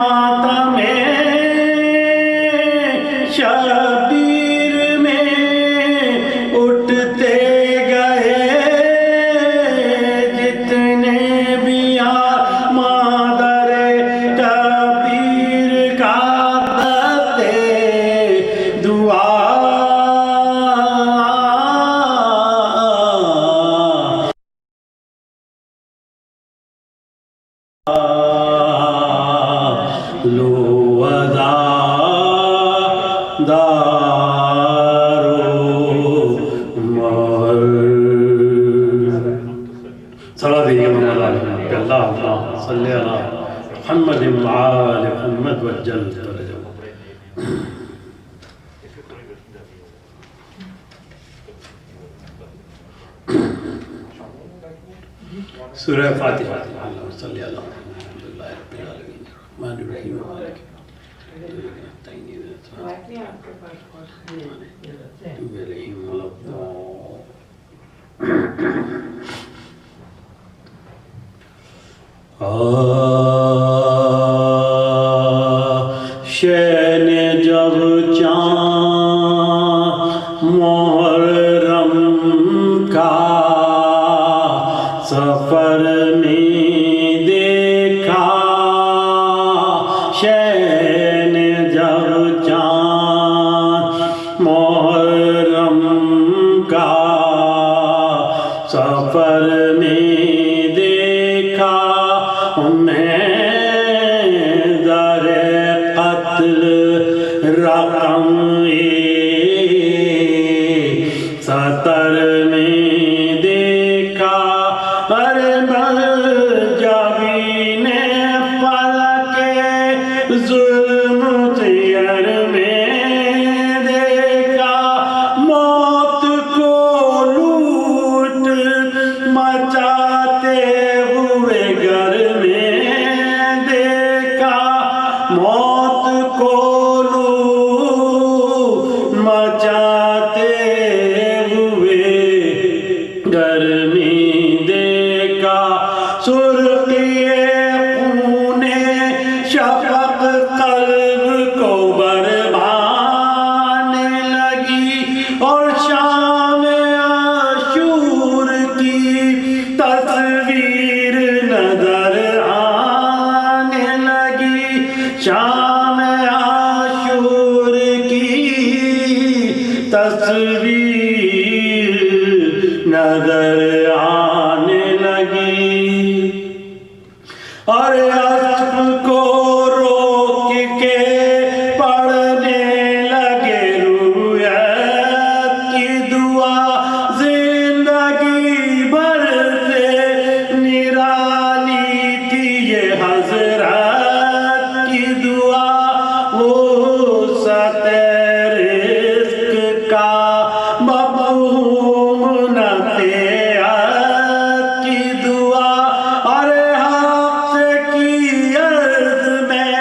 ماتم شبیر میں اٹھتے گئے جتنے بھی مادر کبیر کا دیتے دعا لو دارو مر صلاة اللہ صلی اللہ محمد وآل محمد وجل سورہ فاتحہ صلی اللہ الحمدللہ رب العالمین الرحمن الرحیم مالک شین جب چاند محرم کا سفر میں دیکھا شین جب چاند محرم کا سفر میں دیکھا میں در قتل رقم ستر میں دیکھا جبین فلک ظلم تیر میں دیکھا موت کو لوٹ مچاتے ہوئے گھر میں دیکھا موت کو لوٹ مچاتے ہوئے گھر میں دیکھا سرخی خون شفق قلب کو بربانے لگی اور شام عاشور کی تصویر نظر آنے لگی شام عاشور کی تصویر نظر آنے لگی اور اسب کو روک کے پڑھنے لگے رویت کی دعا زندگی بھر سے نرالی تھی یہ حضرت کی دعا وسعت رزق کا مفہوم نہ کی دعا اور حق کی عرض میں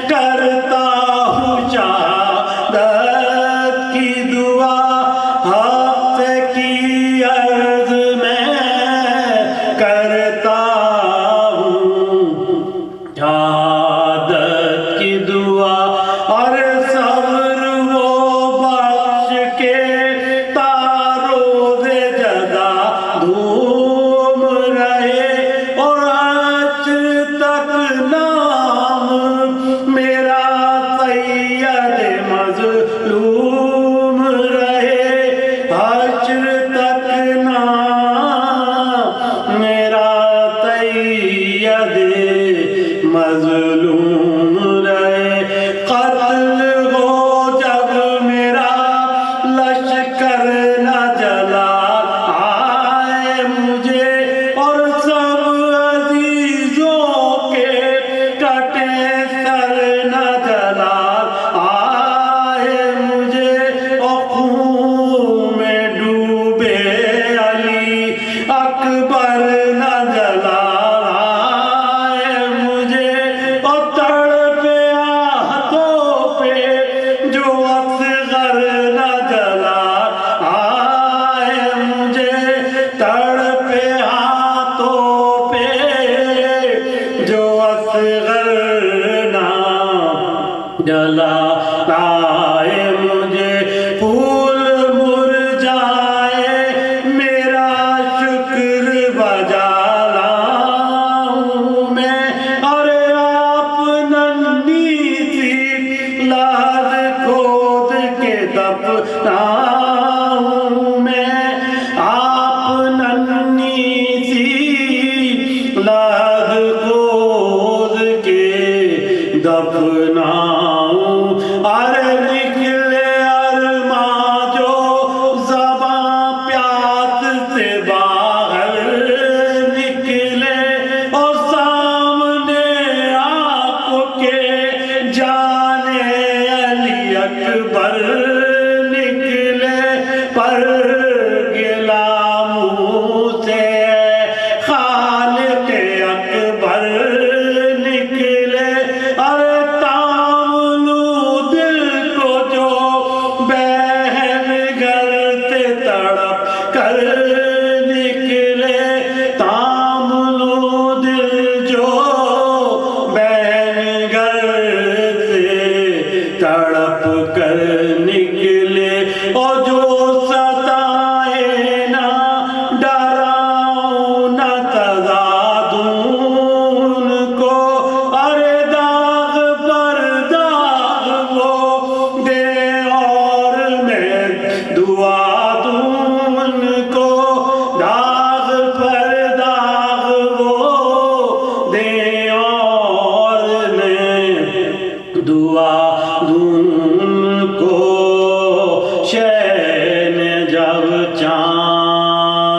کرتا ہوں شہادت کی دعا حق کی عرض میں کرتا ہوں شہادت کی دعا اور صبر وہ بخش کے تاروز جزا دھوم رہے اور حشر تک نام میرا سید مظلوم رہے حشر تک نام میرا سید مظلوم رہے قتل ہو جب میرا لشکر نہ جلا آئے مجھے اور سب عزیزوں کے کٹے سر نہ جلا آئے مجھے اور خون میں ڈوبے علی اکبر نہ جلا آئے مجھے اور تڑپے ہاتھوں پہ جو اصغر نہ جلا آئے مجھے تڑپے ہاتھوں پہ جو اصغر نہ جلائے مجھے پھول مرجھائے میرا شکر بجا لاؤں میں اور آپ ننھی سی لاز کھود کے دفناؤں میں آپ ننھی سی لاز کھود کے دفناؤں ارے نکلے ارماں جو زباں پیاس سے باہر نکلے اور سامنے آنکھوں کے جانے علی اکبر نکلے پر گلا منہ سے خالق اکبر نکلے ارے تاملو دل کو جو بہن گرتے تڑپ کر نکلے تاملو دل جو بہن گرتے تڑپ کر نکلے اور جو ستائے نہ ڈراؤں نہ سزا دوں ان کو ارے داغ پر داغ وہ دے اور میں دعا دوں ان کو داغ پر داغ وہ دے اور میں دعا دوں ان کو شین جب چاند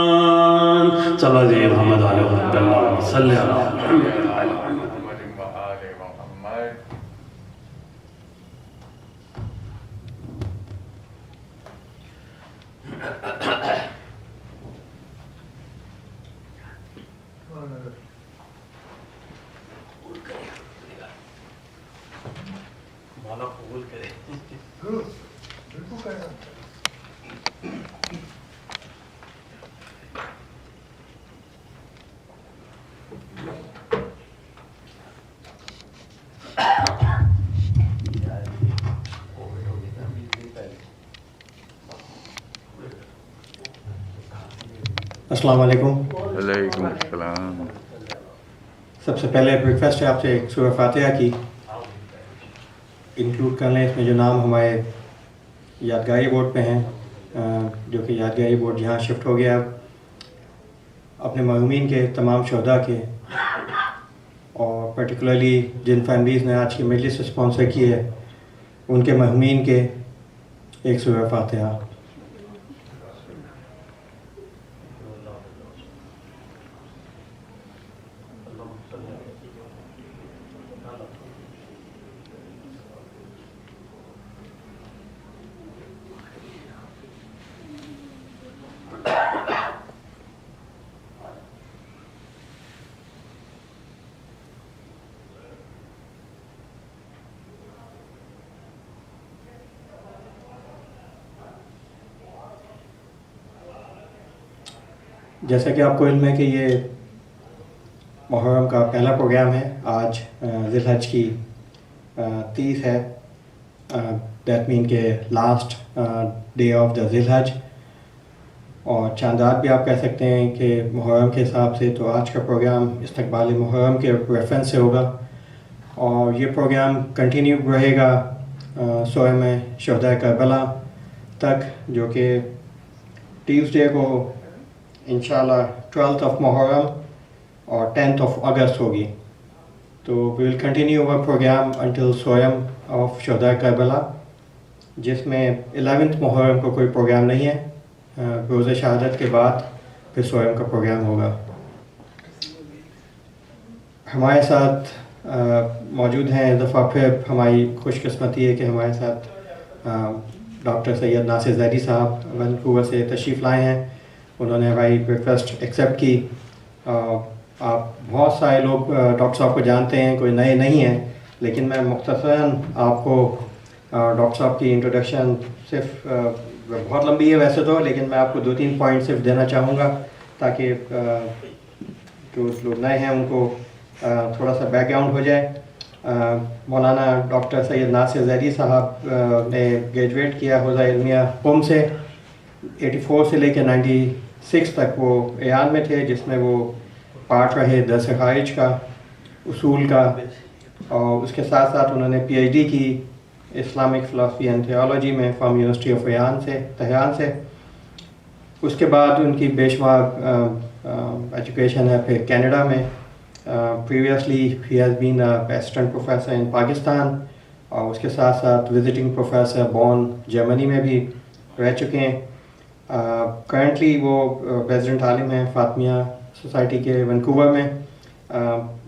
صلی اللہ علیہ محمد علیہ وسلم صلی اللہ علیہ مولا قبول کرے السلام علیکم. وعلیکم السلام. سب سے پہلے ریکویسٹ ہے آپ سے ایک سورہ فاتحہ کی انکلوڈ کر لیں. اس میں جو نام ہمارے یادگاری بورڈ پہ ہیں جو کہ یادگاری بورڈ یہاں شفٹ ہو گیا اپنے مرحومین کے تمام شہداء کے اور پرٹیکولرلی جن فیملیز نے آج کی مجلس اسپانسر کی ہے ان کے مرحومین کے ایک سورہ فاتحہ. جیسا کہ آپ کو علم ہے کہ یہ محرم کا پہلا پروگرام ہے. آج ذی الحج کی 30 ہے. دیٹ مین کہ لاسٹ ڈے آف دا ذی الحج اور چاندات بھی آپ کہہ سکتے ہیں کہ محرم کے حساب سے. تو آج کا پروگرام استقبال محرم کے ریفرنس سے ہوگا اور یہ پروگرام کنٹینیو رہے گا سوئم شہداء کربلا تک جو کہ ٹیوزڈے کو انشاءاللہ 12th آف محرم اور 10th آف اگست ہوگی. تو we will continue our program until سوئم آف شہداء کربلا جس میں 11th محرم کو کوئی پروگرام نہیں ہے. روز شہادت کے بعد پھر سوئم کا پروگرام ہوگا. ہمارے ساتھ موجود ہیں اس دفعہ پھر ہماری خوش قسمتی ہے کہ ہمارے ساتھ ڈاکٹر سید ناصر زیدی صاحب وینکوور سے تشریف لائے ہیں. انہوں نے ہماری ریکویسٹ ایکسیپٹ کی. آپ بہت سارے لوگ ڈاکٹر صاحب کو جانتے ہیں, کوئی نئے نہیں ہیں, لیکن میں مختصراً آپ کو ڈاکٹر صاحب کی انٹروڈکشن صرف بہت لمبی ہے ویسے تو, لیکن میں آپ کو 2-3 پوائنٹ صرف دینا چاہوں گا تاکہ جو لوگ نئے ہیں ان کو تھوڑا سا بیک گراؤنڈ ہو جائے. مولانا ڈاکٹر سید ناصر زیدی صاحب نے گریجویٹ کیا حوزہ علمیہ قم سے. 84 سے لے کے 96 تک وہ ایان میں تھے، جس میں وہ پارٹ رہے درس خارج کا، اصول کا، اور اس کے ساتھ ساتھ انہوں نے PhD کی اسلامک فلاسفی اینڈ تھیولوجی میں فرام یونیورسٹی آف تہران سے. اس کے بعد ان کی بے شمار ایجوکیشن ہے پھر کینیڈا میں. Previously he has been assistant professor in Pakistan, اور اس کے ساتھ ساتھ وزٹنگ پروفیسر بون جرمنی میں بھی رہ چکے ہیں. کرنٹلی وہ ریزیڈنٹ عالم ہیں فاطمیہ سوسائٹی کے ونکوور میں.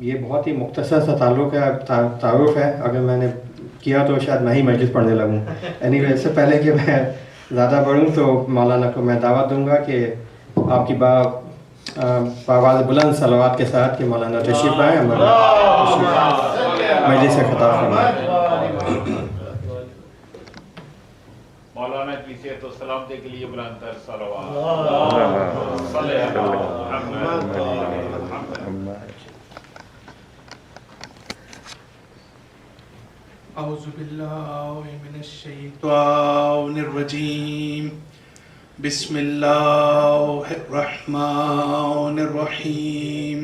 یہ بہت ہی مختصر سا تعارف ہے، اگر میں نے کیا تو شاید میں ہی مجلس پڑھنے لگوں. اینی اس سے پہلے کہ میں زیادہ بڑھوں تو مولانا کو میں دعوت دوں گا کہ آپ کی بآواز بلند صلوات کے ساتھ کہ مولانا تشریف لائیں، مجلس سے خطاب فرمائیں. مولانا کی صحت و سلامتی کے لیے بلند تر صلوات. اعوذ باللہ من الشیطان الرجیم. بسم اللہ الرحمن الرحیم.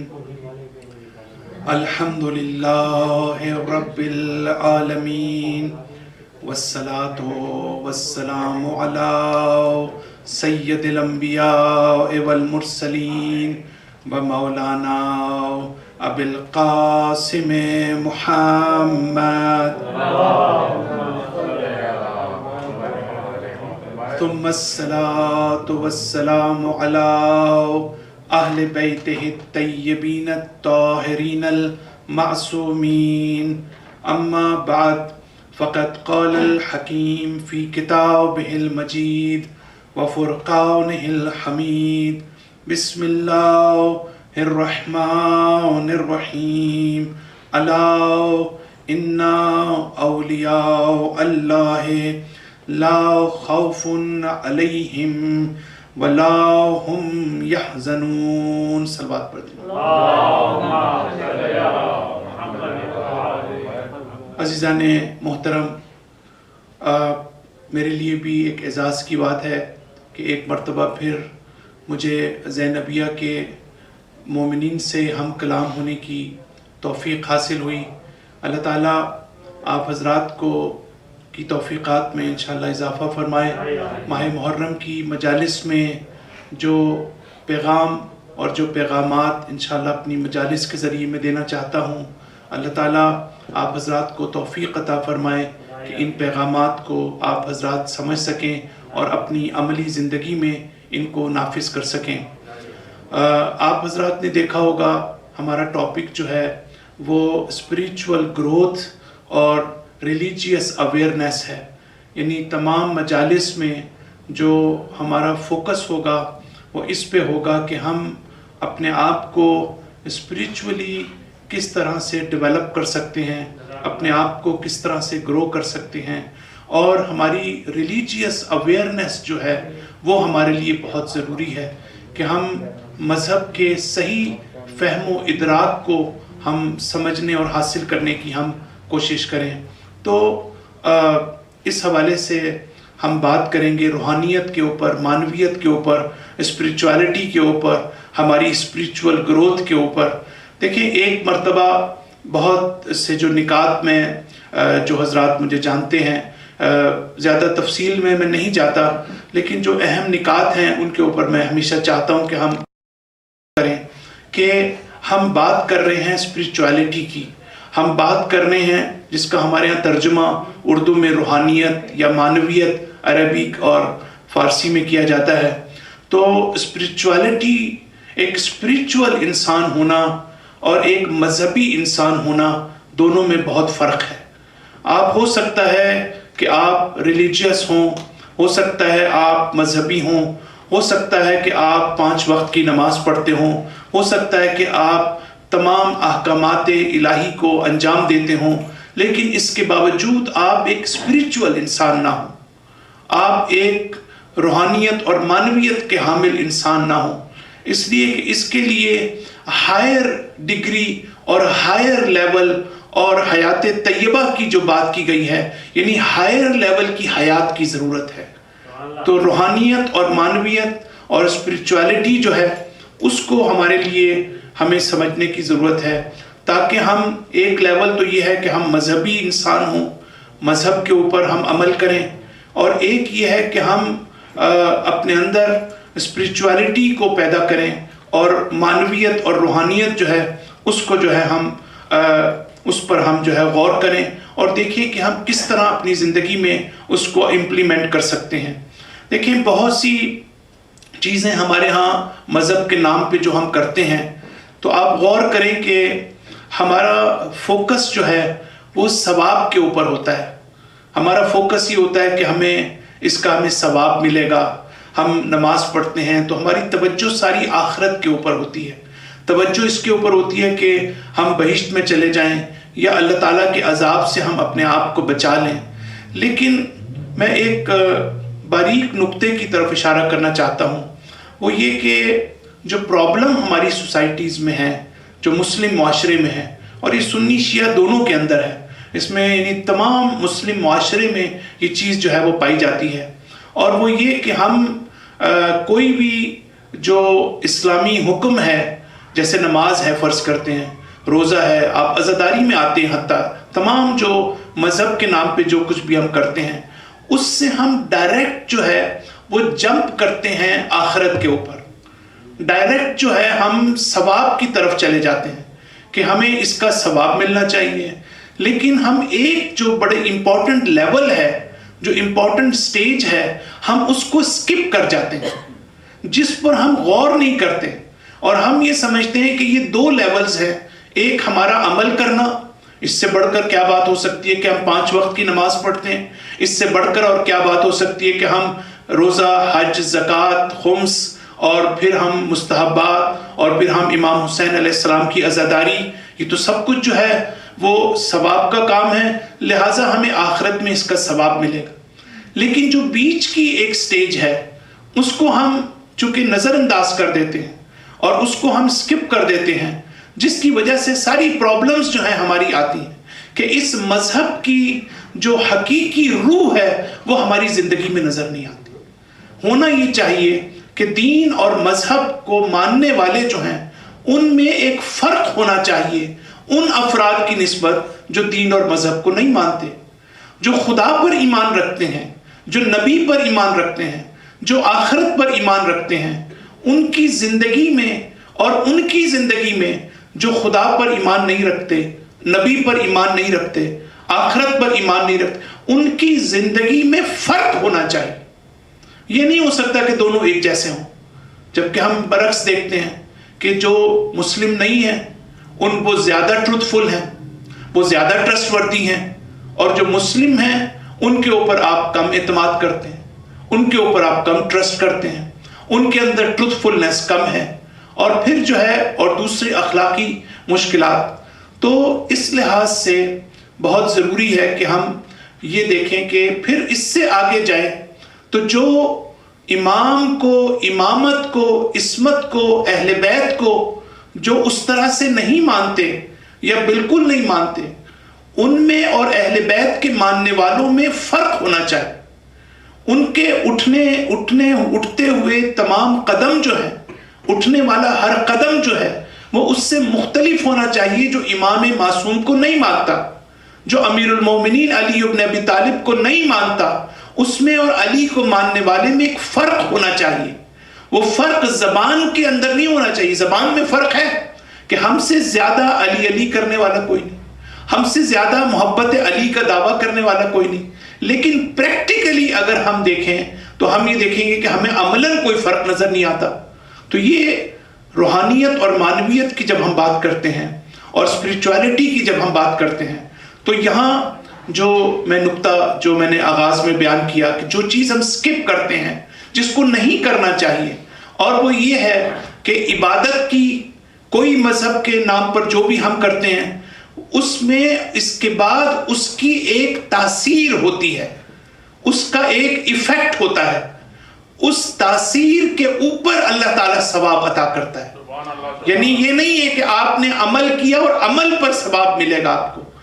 الحمد للہ رب العالمین، والصلاة والسلام علی سید الانبیاء والمرسلین ومولانا ابی القاسم محمد ثم الصلاة والسلام علی اہل بیتہ الطیبین الطاہرین المعصومین. اما بعد فقد قال الحکیم فی کتابہ المجید وفرقانہ الحمید. بسم اللہ الرحمن الرحیم. الا ان اولیاء اللہ لا خوف علیہم ولا هم یحزنون. صلوات پڑھتے ہیں. عزیزان محترم، میرے لیے بھی ایک اعزاز کی بات ہے کہ ایک مرتبہ پھر مجھے زینبیہ کے مومنین سے ہم کلام ہونے کی توفیق حاصل ہوئی. اللہ تعالیٰ آپ حضرات کو کی توفیقات میں انشاءاللہ اضافہ فرمائے. ماہ محرم کی مجالس میں جو پیغام اور جو پیغامات انشاءاللہ اپنی مجالس کے ذریعے میں دینا چاہتا ہوں، اللہ تعالیٰ آپ حضرات کو توفیق عطا فرمائے کہ ان پیغامات کو آپ حضرات سمجھ سکیں اور اپنی عملی زندگی میں ان کو نافذ کر سکیں. آپ حضرات نے دیکھا ہوگا ہمارا ٹاپک جو ہے وہ اسپریچول گروتھ اور ریلیجیس اویئرنیس ہے. یعنی تمام مجالس میں جو ہمارا فوکس ہوگا وہ اس پہ ہوگا کہ ہم اپنے آپ کو اسپریچولی کس طرح سے ڈیولپ کر سکتے ہیں، اپنے آپ کو کس طرح سے گرو کر سکتے ہیں، اور ہماری ریلیجیس اویئرنیس جو ہے وہ ہمارے لیے بہت ضروری ہے کہ ہم مذہب کے صحیح فہم و ادراک کو ہم سمجھنے اور حاصل کرنے کی ہم کوشش کریں. تو اس حوالے سے ہم بات کریں گے روحانیت کے اوپر، معنویت کے اوپر، اسپریچوالٹی کے اوپر، ہماری اسپریچول گروتھ کے اوپر. دیکھیں، ایک مرتبہ بہت سے جو نکات میں جو حضرات مجھے جانتے ہیں، زیادہ تفصیل میں نہیں جاتا، لیکن جو اہم نکات ہیں ان کے اوپر میں ہمیشہ چاہتا ہوں کہ ہم کریں کہ ہم بات کر رہے ہیں اسپریچوالٹی کی. ہم بات کر رہے ہیں جس کا ہمارے ہاں ترجمہ اردو میں روحانیت یا معنویت عربک اور فارسی میں کیا جاتا ہے. تو اسپریچوالٹی، ایک اسپریچول انسان ہونا اور ایک مذہبی انسان ہونا، دونوں میں بہت فرق ہے. آپ ہو سکتا ہے کہ آپ ریلیجیس ہوں، ہو سکتا ہے آپ مذہبی ہوں، ہو سکتا ہے کہ آپ 5 وقت کی نماز پڑھتے ہوں، ہو سکتا ہے کہ آپ تمام احکامات الہی کو انجام دیتے ہوں، لیکن اس کے باوجود آپ ایک اسپریچول انسان نہ ہوں، آپ ایک روحانیت اور معنویت کے حامل انسان نہ ہوں. اس لیے کہ اس کے لیے ہائر ڈگری اور ہائر لیول اور حیات طیبہ کی جو بات کی گئی ہے، یعنی ہائر لیول کی حیات کی ضرورت ہے. تو روحانیت اور معنویت اور اسپرچویلٹی جو ہے اس کو ہمارے لیے ہمیں سمجھنے کی ضرورت ہے، تاکہ ہم ایک لیول تو یہ ہے کہ ہم مذہبی انسان ہوں، مذہب کے اوپر ہم عمل کریں، اور ایک یہ ہے کہ ہم اپنے اندر اسپرچویلٹی کو پیدا کریں اور معنویت اور روحانیت جو ہے اس کو جو ہے ہم اس پر ہم جو ہے غور کریں اور دیکھیں کہ ہم کس طرح اپنی زندگی میں اس کو امپلیمنٹ کر سکتے ہیں. دیکھیں بہت سی چیزیں ہمارے ہاں مذہب کے نام پہ جو ہم کرتے ہیں، تو آپ غور کریں کہ ہمارا فوکس جو ہے وہ ثواب کے اوپر ہوتا ہے. ہمارا فوکس یہ ہوتا ہے کہ ہمیں اس کا ہمیں ثواب ملے گا. ہم نماز پڑھتے ہیں تو ہماری توجہ ساری آخرت کے اوپر ہوتی ہے، توجہ اس کے اوپر ہوتی ہے کہ ہم بہشت میں چلے جائیں یا اللہ تعالیٰ کے عذاب سے ہم اپنے آپ کو بچا لیں. لیکن میں ایک باریک نقطے کی طرف اشارہ کرنا چاہتا ہوں، وہ یہ کہ جو پرابلم ہماری سوسائٹیز میں ہے، جو مسلم معاشرے میں ہے، اور یہ سنی شیعہ دونوں کے اندر ہے، اس میں یعنی تمام مسلم معاشرے میں یہ چیز جو ہے وہ پائی جاتی ہے، اور وہ یہ کہ ہم کوئی بھی جو اسلامی حکم ہے، جیسے نماز ہے فرض کرتے ہیں، روزہ ہے، آپ عزاداری میں آتے ہیں، حتیٰ تمام جو مذہب کے نام پہ جو کچھ بھی ہم کرتے ہیں اس سے ہم ڈائریکٹ جو ہے وہ جمپ کرتے ہیں آخرت کے اوپر. ڈائریکٹ جو ہے ہم ثواب کی طرف چلے جاتے ہیں کہ ہمیں اس کا ثواب ملنا چاہیے، لیکن ہم ایک جو بڑے امپورٹنٹ لیول ہے، جو امپورٹنٹ سٹیج ہے، ہم اس کو سکپ کر جاتے ہیں، جس پر ہم غور نہیں کرتے، اور ہم یہ سمجھتے ہیں کہ یہ دو لیولز ہیں. ایک ہمارا عمل کرنا، اس سے بڑھ کر کیا بات ہو سکتی ہے کہ ہم 5 وقت کی نماز پڑھتے ہیں، اس سے بڑھ کر اور کیا بات ہو سکتی ہے کہ ہم روزہ، حج، زکوٰۃ، خمس، اور پھر ہم مستحبات، اور پھر ہم امام حسین علیہ السلام کی عزاداری. یہ تو سب کچھ جو ہے وہ ثواب کا کام ہے، لہٰذا ہمیں آخرت میں اس کا ثواب ملے گا. لیکن جو بیچ کی ایک سٹیج ہے اس کو ہم چونکہ نظر انداز کر دیتے ہیں اور اس کو ہم سکپ کر دیتے ہیں، جس کی وجہ سے ساری پرابلمز جو ہیں ہماری آتی ہیں کہ اس مذہب کی جو حقیقی روح ہے وہ ہماری زندگی میں نظر نہیں آتی. ہونا یہ چاہیے کہ دین اور مذہب کو ماننے والے جو ہیں ان میں ایک فرق ہونا چاہیے ان افراد کی نسبت جو دین اور مذہب کو نہیں مانتے، جو خدا پر ایمان رکھتے ہیں، جو نبی پر ایمان رکھتے ہیں، جو آخرت پر ایمان رکھتے ہیں. ان کی زندگی میں اور ان کی زندگی میں جو خدا پر ایمان نہیں رکھتے، نبی پر ایمان نہیں رکھتے، آخرت پر ایمان نہیں رکھتے، ان کی زندگی میں فرق ہونا چاہیے. یہ نہیں ہو سکتا کہ دونوں ایک جیسے ہوں. جبکہ ہم برعکس دیکھتے ہیں کہ جو مسلم نہیں ہیں ان وہ زیادہ ٹروتھ فل ہیں، وہ زیادہ ٹرسٹ وردی ہیں، اور جو مسلم ہیں ان کے اوپر آپ کم اعتماد کرتے ہیں، ان کے اوپر آپ کم ٹرسٹ کرتے ہیں، ان کے اندر ٹروتھ فلنس کم ہے، اور پھر جو ہے اور دوسری اخلاقی مشکلات. تو اس لحاظ سے بہت ضروری ہے کہ ہم یہ دیکھیں کہ پھر اس سے آگے جائیں تو جو امام کو، امامت کو، عصمت کو، اہل بیت کو جو اس طرح سے نہیں مانتے یا بالکل نہیں مانتے، ان میں اور اہل بیت کے ماننے والوں میں فرق ہونا چاہیے. ان کے اٹھتے ہوئے تمام قدم جو ہیں، اٹھنے والا ہر قدم جو ہے وہ اس سے مختلف ہونا چاہیے جو امام معصوم کو نہیں مانتا، جو امیر المومنین علی ابن ابی طالب کو نہیں مانتا. اس میں اور علی کو ماننے والے میں ایک فرق ہونا چاہیے. وہ فرق زبان کے اندر نہیں ہونا چاہیے. زبان میں فرق ہے کہ ہم سے زیادہ علی علی کرنے والا کوئی نہیں، ہم سے زیادہ محبت علی کا دعویٰ کرنے والا کوئی نہیں، لیکن پریکٹیکلی اگر ہم دیکھیں تو ہم یہ دیکھیں گے کہ ہمیں عملاً کوئی فرق نظر نہیں آتا. تو یہ روحانیت اور معنویت کی جب ہم بات کرتے ہیں اور اسپرچویلٹی کی جب ہم بات کرتے ہیں تو یہاں جو میں نقطہ جو میں نے آغاز میں بیان کیا کہ جو چیز ہم سکپ کرتے ہیں، جس کو نہیں کرنا چاہیے، اور وہ یہ ہے کہ عبادت کی کوئی مذہب کے نام پر جو بھی ہم کرتے ہیں اس میں اس کے بعد اس کی ایک تاثیر ہوتی ہے، اس کا ایک ایفیکٹ ہوتا ہے، اس تاثیر کے اوپر اللہ تعالیٰ ثواب عطا کرتا ہے. یعنی یہ نہیں ہے کہ آپ نے عمل کیا اور عمل پر ثواب ملے گا آپ کو،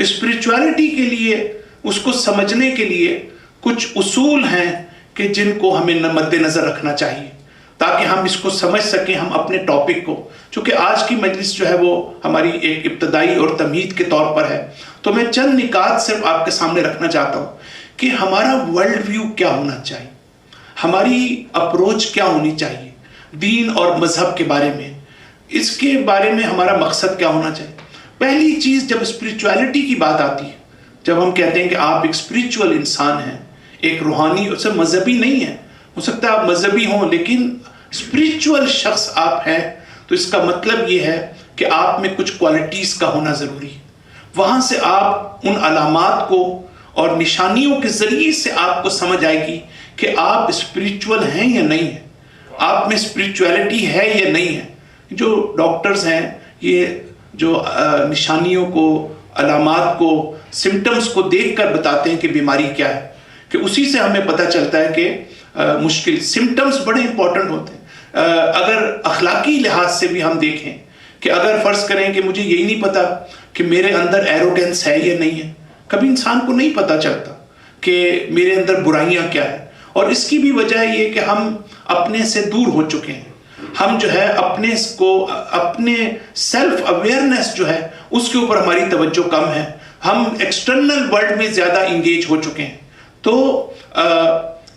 اسپریچولیٹی کے لیے، اس کو سمجھنے کے لیے کچھ اصول ہیں کہ جن کو ہمیں مد نظر رکھنا چاہیے تاکہ ہم اس کو سمجھ سکیں ہم اپنے ٹاپک کو. چونکہ آج کی مجلس جو ہے وہ ہماری ایک ابتدائی اور تمہید کے طور پر ہے، تو میں چند نکات صرف آپ کے سامنے رکھنا چاہتا ہوں کہ ہمارا ورلڈ ویو کیا ہونا چاہیے، ہماری اپروچ کیا ہونی چاہیے دین اور مذہب کے بارے میں، اس کے بارے میں ہمارا مقصد کیا ہونا چاہیے. پہلی چیز، جب اسپریچولیٹی کی بات آتی ہے، جب ہم کہتے ہیں کہ آپ ایک اسپریچول انسان ہیں، ایک روحانی، اس سے مذہبی نہیں ہے، ہو سکتا ہے آپ مذہبی ہوں لیکن اسپریچول شخص آپ ہیں، تو اس کا مطلب یہ ہے کہ آپ میں کچھ کوالٹیز کا ہونا ضروری ہے. وہاں سے آپ ان علامات کو اور نشانیوں کے ذریعے سے آپ کو سمجھ آئے گی کہ آپ اسپریچول ہیں یا نہیں ہیں، آپ میں اسپریچولیٹی ہے یا نہیں ہے. جو ڈاکٹرز ہیں یہ جو نشانیوں کو، علامات کو، سمٹمز کو دیکھ کر بتاتے ہیں کہ بیماری کیا ہے، کہ اسی سے ہمیں پتہ چلتا ہے کہ مشکل سمٹمز بڑے امپورٹنٹ ہوتے ہیں. اگر اخلاقی لحاظ سے بھی ہم دیکھیں کہ اگر فرض کریں کہ مجھے یہی نہیں پتا کہ میرے اندر ایروگنس ہے یا نہیں ہے، کبھی انسان کو نہیں پتا چلتا کہ میرے اندر برائیاں کیا ہیں، اور اس کی بھی وجہ یہ کہ ہم اپنے سے دور ہو چکے ہیں. ہم جو ہے اپنے سیلف اویئرنیس جو ہے اس کے اوپر ہماری توجہ کم ہے، ہم ایکسٹرنل ورلڈ میں زیادہ انگیج ہو چکے ہیں. تو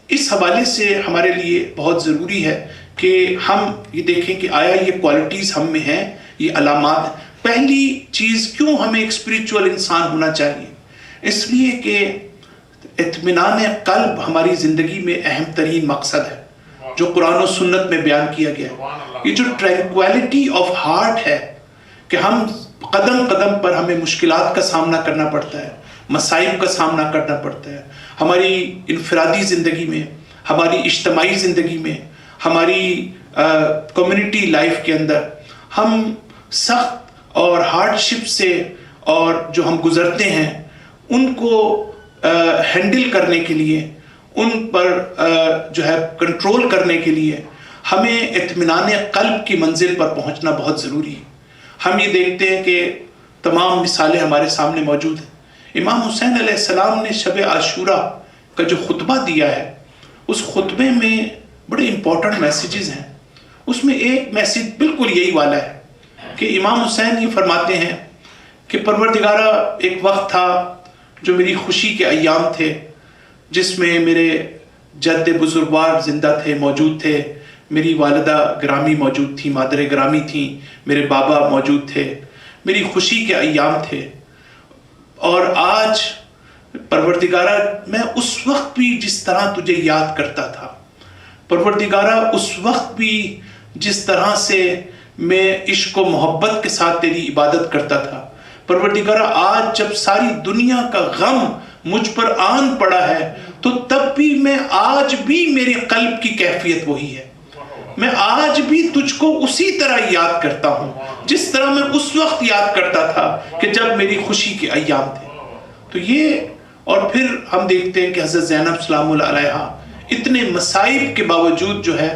اس حوالے سے ہمارے لیے بہت ضروری ہے کہ ہم یہ دیکھیں کہ آیا یہ کوالٹیز ہم میں ہیں، یہ علامات ہیں. پہلی چیز، کیوں ہمیں ایک اسپریچول انسان ہونا چاہیے؟ اس لیے کہ اطمینان قلب ہماری زندگی میں اہم ترین مقصد ہے جو قرآن و سنت میں بیان کیا گیا ہے. یہ جو ٹرینکویلٹی آف ہارٹ ہے کہ ہم قدم قدم پر ہمیں مشکلات کا سامنا کرنا پڑتا ہے، مصائب کا سامنا کرنا پڑتا ہے، ہماری انفرادی زندگی میں، ہماری اجتماعی زندگی میں، ہماری کمیونٹی لائف کے اندر ہم سخت اور ہارڈ شپ سے اور جو ہم گزرتے ہیں ان کو ہینڈل کرنے کے لیے، ان پر جو ہے کنٹرول کرنے کے لیے ہمیں اطمینان قلب کی منزل پر پہنچنا بہت ضروری ہے. ہم یہ دیکھتے ہیں کہ تمام مثالیں ہمارے سامنے موجود ہیں. امام حسین علیہ السلام نے شب عاشورہ کا جو خطبہ دیا ہے، اس خطبے میں بڑے امپورٹنٹ میسیجز ہیں. اس میں ایک میسیج بالکل یہی والا ہے کہ امام حسین یہ فرماتے ہیں کہ پروردگارہ، ایک وقت تھا جو میری خوشی کے ایام تھے، جس میں میرے جد بزرگوار زندہ تھے، موجود تھے، میری والدہ گرامی موجود تھی، مادر گرامی تھیں، میرے بابا موجود تھے، میری خوشی کے ایام تھے. اور آج پروردگارہ میں اس وقت بھی جس طرح تجھے یاد کرتا تھا، پروردگارہ اس وقت بھی جس طرح سے میں عشق و محبت کے ساتھ تیری عبادت کرتا تھا، پروردگارہ آج جب ساری دنیا کا غم مجھ پر آن پڑا ہے تو تب بھی میں آج بھی میرے قلب کی کیفیت وہی ہے. میں آج بھی تجھ کو اسی طرح یاد کرتا ہوں جس طرح میں اس وقت یاد کرتا تھا کہ جب میری خوشی کے ایام تھے. تو یہ، اور پھر ہم دیکھتے ہیں کہ حضرت زینب سلام اللہ علیہا اتنے مصائب کے باوجود جو ہے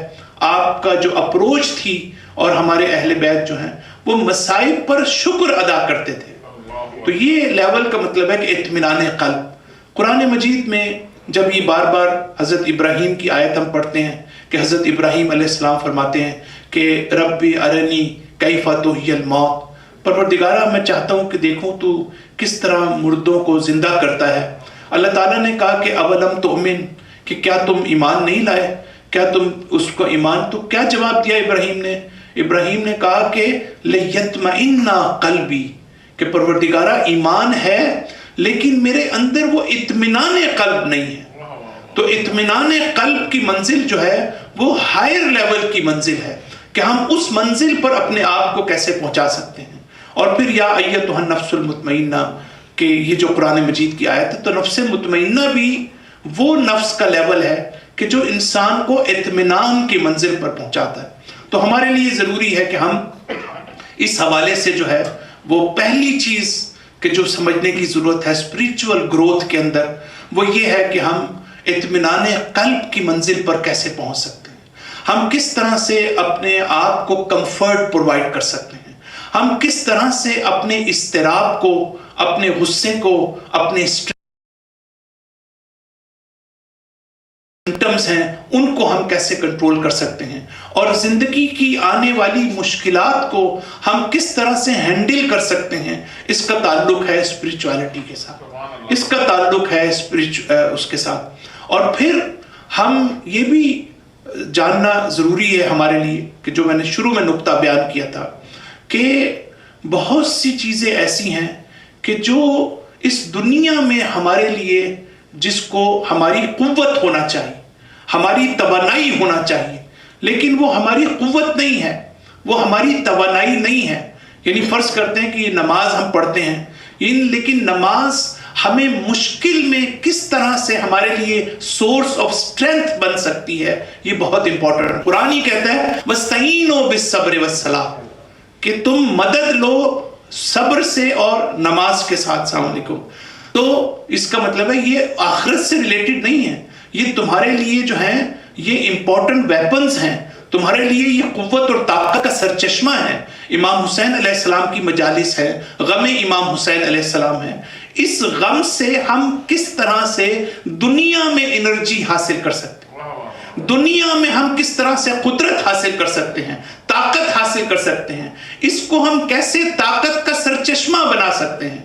آپ کا جو اپروچ تھی، اور ہمارے اہل بیت جو ہیں وہ مصائب پر شکر ادا کرتے تھے. تو یہ لیول کا مطلب ہے کہ اطمینان قلب. قرآن مجید میں جب یہ بار بار حضرت ابراہیم کی آیت ہم پڑھتے ہیں کہ حضرت ابراہیم علیہ السلام فرماتے ہیں کہ رب ارنی کیف تحیی الموت، پروردگارہ میں چاہتا ہوں کہ دیکھوں تو کس طرح مردوں کو زندہ کرتا ہے. اللہ تعالیٰ نے کہا کہ اولم تؤمن، کہ کیا تم ایمان نہیں لائے، کیا تم اس کو ایمان، تو کیا جواب دیا ابراہیم نے؟ ابراہیم نے کہا کہ لیطمئن قلبی، کہ پروردگارہ ایمان ہے لیکن میرے اندر وہ اطمینان قلب نہیں ہے. تو اطمینان قلب کی منزل جو ہے وہ ہائر لیول کی منزل ہے کہ ہم اس منزل پر اپنے آپ کو کیسے پہنچا سکتے ہیں. اور پھر یا ایتھا النفس المطمئنہ، کہ یہ جو قرآن مجید کی آیت ہے، تو نفس مطمئنہ بھی وہ نفس کا لیول ہے کہ جو انسان کو اطمینان کی منزل پر پہنچاتا ہے. تو ہمارے لیے ضروری ہے کہ ہم اس حوالے سے جو ہے وہ پہلی چیز کہ جو سمجھنے کی ضرورت ہے اسپریچول گروتھ کے اندر، وہ یہ ہے کہ ہم اطمینان قلب کی منزل پر کیسے پہنچ سکتے ہیں. ہم کس طرح سے اپنے آپ کو کمفرٹ پرووائڈ کر سکتے ہیں، ہم کس طرح سے اپنے اضطراب کو، اپنے غصے کو، اپنے سمپٹمز ہیں ان کو ہم کیسے کنٹرول کر سکتے ہیں، اور زندگی کی آنے والی مشکلات کو ہم کس طرح سے ہینڈل کر سکتے ہیں، اس کا تعلق ہے اسپریچوالٹی کے ساتھ، اس کا تعلق ہے اس کے ساتھ۔ اور پھر ہم یہ بھی جاننا ضروری ہے ہمارے لیے کہ جو میں نے شروع میں نقطہ بیان کیا تھا کہ بہت سی چیزیں ایسی ہیں کہ جو اس دنیا میں ہمارے لیے، جس کو ہماری قوت ہونا چاہیے، ہماری توانائی ہونا چاہیے، لیکن وہ ہماری قوت نہیں ہے، وہ ہماری توانائی نہیں ہے۔ یعنی فرض کرتے ہیں کہ یہ نماز ہم پڑھتے ہیں، لیکن نماز ہمیں مشکل میں کس طرح سے ہمارے لیے سورس آف اسٹرینتھ بن سکتی ہے، یہ بہت امپورٹنٹ ہے۔ قرآن ہی کہتا ہے وَاسْتَعِینُوا بِالصَّبْرِ وَالصَّلَاةِ، کہ تم مدد لو صبر سے اور نماز کے ساتھ۔ السلام علیکم۔ تو اس کا مطلب ہے یہ آخرت سے ریلیٹڈ نہیں ہے، یہ تمہارے لیے جو ہیں یہ امپورٹنٹ ویپنز ہیں، تمہارے لیے یہ قوت اور طاقت کا سرچشمہ ہے۔ امام حسین علیہ السلام کی مجالس ہے، غم امام حسین علیہ السلام ہے، اس غم سے ہم کس طرح سے دنیا میں انرجی حاصل کر سکتے ہیں، دنیا میں ہم کس طرح سے قدرت حاصل کر سکتے ہیں، طاقت حاصل کر سکتے ہیں، اس کو ہم کیسے طاقت کا سرچشمہ بنا سکتے ہیں۔